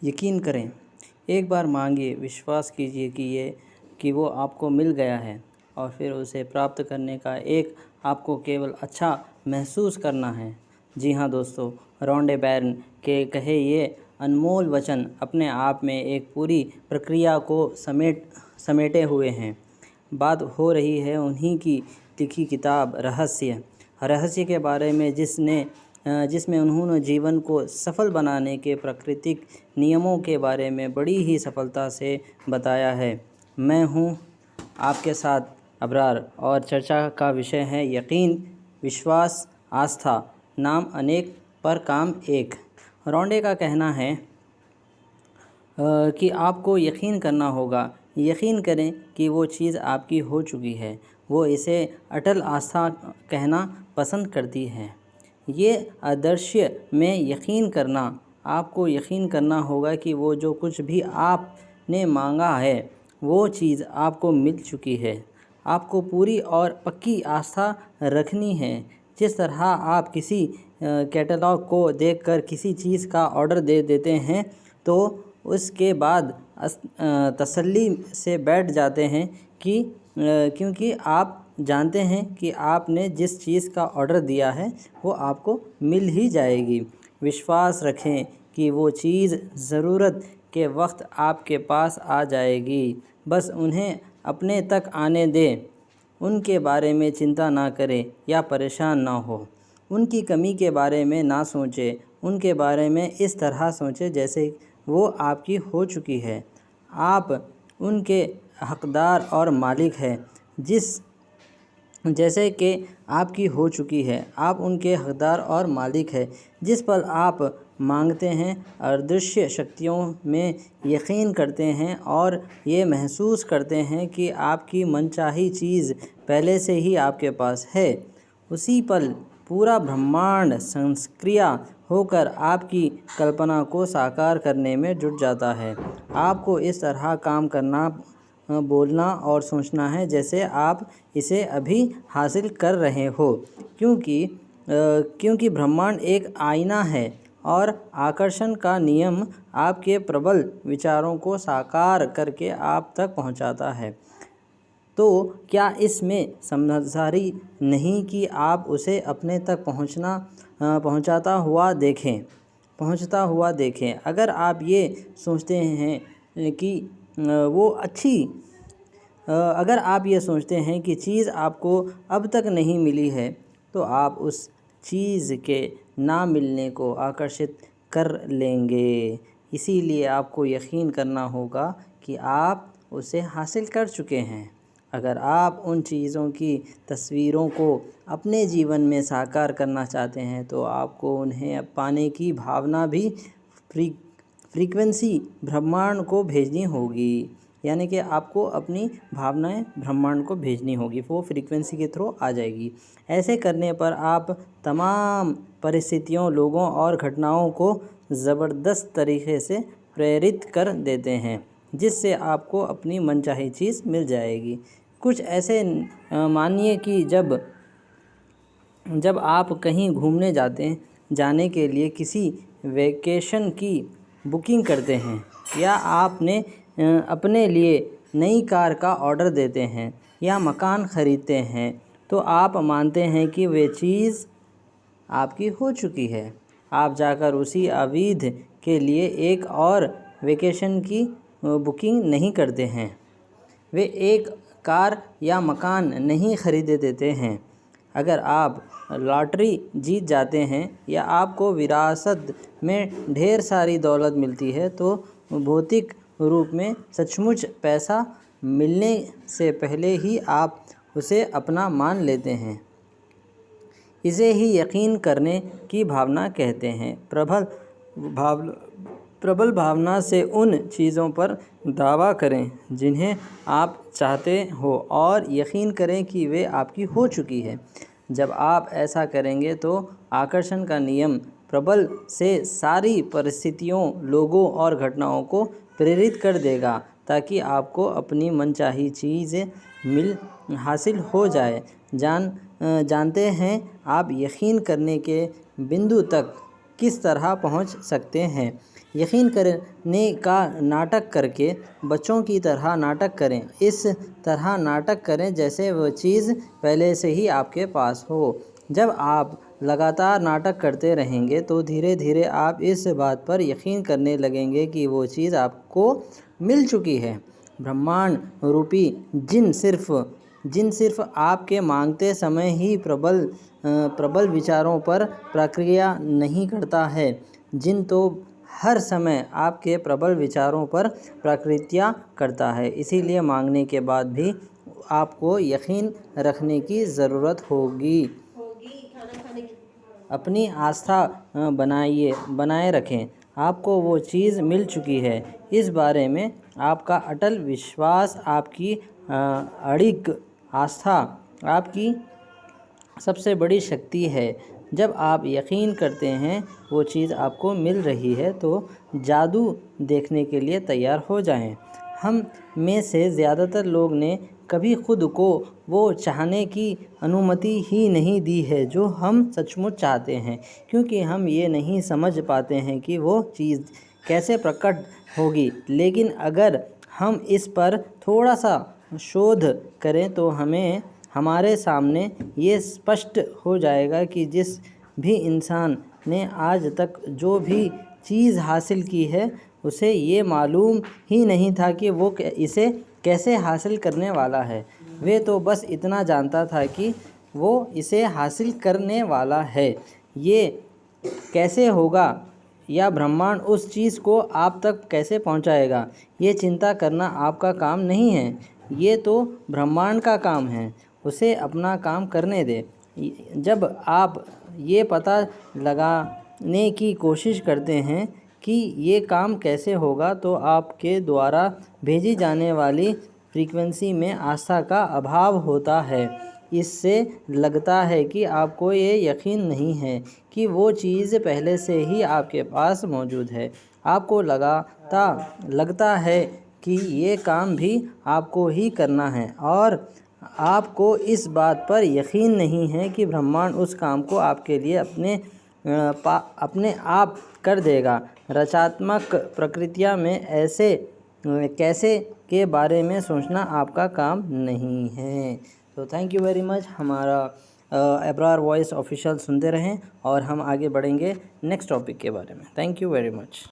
यकीन करें, एक बार मांगिए, विश्वास कीजिए कि वो आपको मिल गया है और फिर उसे प्राप्त करने का एक आपको केवल अच्छा महसूस करना है। जी हाँ दोस्तों, रॉन्डे बैरन के कहे ये अनमोल वचन अपने आप में एक पूरी प्रक्रिया को समेटे हुए हैं। बात हो रही है उन्हीं की लिखी किताब रहस्य के बारे में, जिसमें उन्होंने जीवन को सफल बनाने के प्राकृतिक नियमों के बारे में बड़ी ही सफलता से बताया है। मैं हूँ आपके साथ अबरार और चर्चा का विषय है यकीन, विश्वास, आस्था, नाम अनेक पर काम एक। रॉन्डे का कहना है कि आपको यकीन करना होगा। यकीन करें कि वो चीज़ आपकी हो चुकी है। वो इसे अटल आस्था कहना पसंद करती है। ये अदृश्य में यकीन करना, आपको यकीन करना होगा कि वो जो कुछ भी आपने मांगा है वो चीज़ आपको मिल चुकी है। आपको पूरी और पक्की आस्था रखनी है। जिस तरह आप किसी कैटलॉग को देखकर किसी चीज़ का ऑर्डर दे देते हैं तो उसके बाद तसल्ली से बैठ जाते हैं क्योंकि आप जानते हैं कि आपने जिस चीज़ का ऑर्डर दिया है वो आपको मिल ही जाएगी। विश्वास रखें कि वो चीज़ ज़रूरत के वक्त आपके पास आ जाएगी। बस उन्हें अपने तक आने दें। उनके बारे में चिंता ना करें या परेशान ना हो। उनकी कमी के बारे में ना सोचें। उनके बारे में इस तरह सोचें जैसे वो आपकी हो चुकी है। आप उनके हकदार और मालिक हैं। जैसे कि आपकी हो चुकी है, आप उनके हकदार और मालिक हैं। जिस पल आप मांगते हैं, अदृश्य शक्तियों में यकीन करते हैं और ये महसूस करते हैं कि आपकी मनचाही चीज़ पहले से ही आपके पास है, उसी पल पूरा ब्रह्मांड संक्रिय होकर आपकी कल्पना को साकार करने में जुट जाता है। आपको इस तरह काम करना, बोलना और सोचना है जैसे आप इसे अभी हासिल कर रहे हो, क्योंकि ब्रह्मांड एक आईना है और आकर्षण का नियम आपके प्रबल विचारों को साकार करके आप तक पहुंचाता है। तो क्या इसमें समझदारी नहीं कि आप उसे अपने तक पहुंचता हुआ देखें। अगर आप ये सोचते हैं कि अगर आप ये सोचते हैं कि चीज़ आपको अब तक नहीं मिली है, तो आप उस चीज़ के ना मिलने को आकर्षित कर लेंगे। इसीलिए आपको यकीन करना होगा कि आप उसे हासिल कर चुके हैं। अगर आप उन चीज़ों की तस्वीरों को अपने जीवन में साकार करना चाहते हैं तो आपको उन्हें पाने की भावना भी फ्रीक्वेंसी ब्रह्मांड को भेजनी होगी। यानी कि आपको अपनी भावनाएं ब्रह्मांड को भेजनी होगी, वो फ्रीक्वेंसी के थ्रू आ जाएगी। ऐसे करने पर आप तमाम परिस्थितियों, लोगों और घटनाओं को ज़बरदस्त तरीके से प्रेरित कर देते हैं, जिससे आपको अपनी मनचाही चीज़ मिल जाएगी। कुछ ऐसे मानिए कि जब आप कहीं घूमने जाने के लिए किसी वेकेशन की बुकिंग करते हैं, या आपने अपने लिए नई कार का ऑर्डर देते हैं या मकान ख़रीदते हैं, तो आप मानते हैं कि वे चीज़ आपकी हो चुकी है। आप जाकर उसी अवधि के लिए एक और वेकेशन की बुकिंग नहीं करते हैं। वे एक कार या मकान नहीं खरीद देते हैं। अगर आप लॉटरी जीत जाते हैं या आपको विरासत में ढेर सारी दौलत मिलती है, तो भौतिक रूप में सचमुच पैसा मिलने से पहले ही आप उसे अपना मान लेते हैं। इसे ही यकीन करने की भावना कहते हैं। प्रबल भावना से उन चीज़ों पर दावा करें जिन्हें आप चाहते हो और यकीन करें कि वे आपकी हो चुकी है। जब आप ऐसा करेंगे तो आकर्षण का नियम प्रबल से सारी परिस्थितियों, लोगों और घटनाओं को प्रेरित कर देगा ताकि आपको अपनी मनचाही चीज़ें हासिल हो जाए। जानते हैं आप यकीन करने के बिंदु तक किस तरह पहुंच सकते हैं? यकीन करने का नाटक करके बच्चों की तरह नाटक करें। इस तरह नाटक करें जैसे वह चीज़ पहले से ही आपके पास हो। जब आप लगातार नाटक करते रहेंगे तो धीरे धीरे आप इस बात पर यकीन करने लगेंगे कि वो चीज़ आपको मिल चुकी है। ब्रह्मांड रूपी जिन सिर्फ आपके मांगते समय ही प्रबल विचारों पर प्रक्रिया नहीं करता है। जिन तो हर समय आपके प्रबल विचारों पर प्रक्रिया करता है। इसीलिए मांगने के बाद भी आपको यकीन रखने की ज़रूरत होगी। अपनी आस्था बनाए रखें। आपको वो चीज़ मिल चुकी है। इस बारे में आपका अटल विश्वास, आपकी अड़िग आस्था आपकी सबसे बड़ी शक्ति है। जब आप यकीन करते हैं वो चीज़ आपको मिल रही है तो जादू देखने के लिए तैयार हो जाएं। हम में से ज़्यादातर लोग ने कभी खुद को वो चाहने की अनुमति ही नहीं दी है जो हम सचमुच चाहते हैं, क्योंकि हम ये नहीं समझ पाते हैं कि वो चीज़ कैसे प्रकट होगी। लेकिन अगर हम इस पर थोड़ा सा शोध करें तो हमारे सामने ये स्पष्ट हो जाएगा कि जिस भी इंसान ने आज तक जो भी चीज़ हासिल की है उसे ये मालूम ही नहीं था कि वो इसे कैसे हासिल करने वाला है। वे तो बस इतना जानता था कि वो इसे हासिल करने वाला है। ये कैसे होगा या ब्रह्मांड उस चीज़ को आप तक कैसे पहुंचाएगा, ये चिंता करना आपका काम नहीं है। ये तो ब्रह्मांड का काम है। उसे अपना काम करने दे। जब आप ये पता लगाने की कोशिश करते हैं कि ये काम कैसे होगा तो आपके द्वारा भेजी जाने वाली फ्रीक्वेंसी में आस्था का अभाव होता है। इससे लगता है कि आपको ये यकीन नहीं है कि वो चीज़ पहले से ही आपके पास मौजूद है। आपको लगता है कि ये काम भी आपको ही करना है और आपको इस बात पर यकीन नहीं है कि ब्रह्मांड उस काम को आपके लिए अपने आप कर देगा। रचनात्मक प्रक्रिया में ऐसे कैसे के बारे में सोचना आपका काम नहीं है। तो थैंक यू वेरी मच। हमारा एब्रार वॉइस ऑफिशियल सुनते रहें और हम आगे बढ़ेंगे नेक्स्ट टॉपिक के बारे में। Thank you very much.